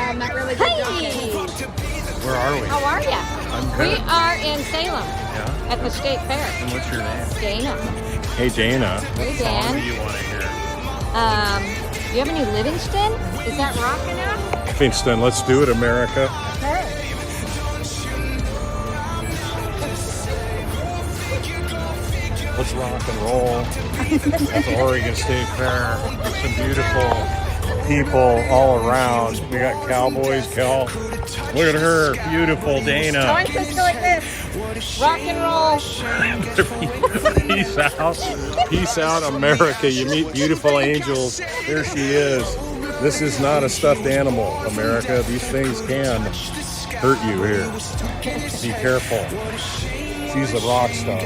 I'm not really good Hey! Where are we? How are ya? I'm We good. are in Salem Yeah? at the state fair. And what's your name? Dana. Hey, Dana. Hey, What song Dan. do you want to hear? Do you have any Livingston? Is that rock enough? Livingston, let's do it, America. Okay. Let's rock and roll at the Oregon State Fair. Some beautiful people all around. We got cowboys, Cal. Look at her, beautiful Dana. I'm supposed to go like this. Rock and roll. Peace out. Peace out, America. You meet beautiful angels. There she is. This is not a stuffed animal, America. These things can hurt you here. Be careful. She's a rock star.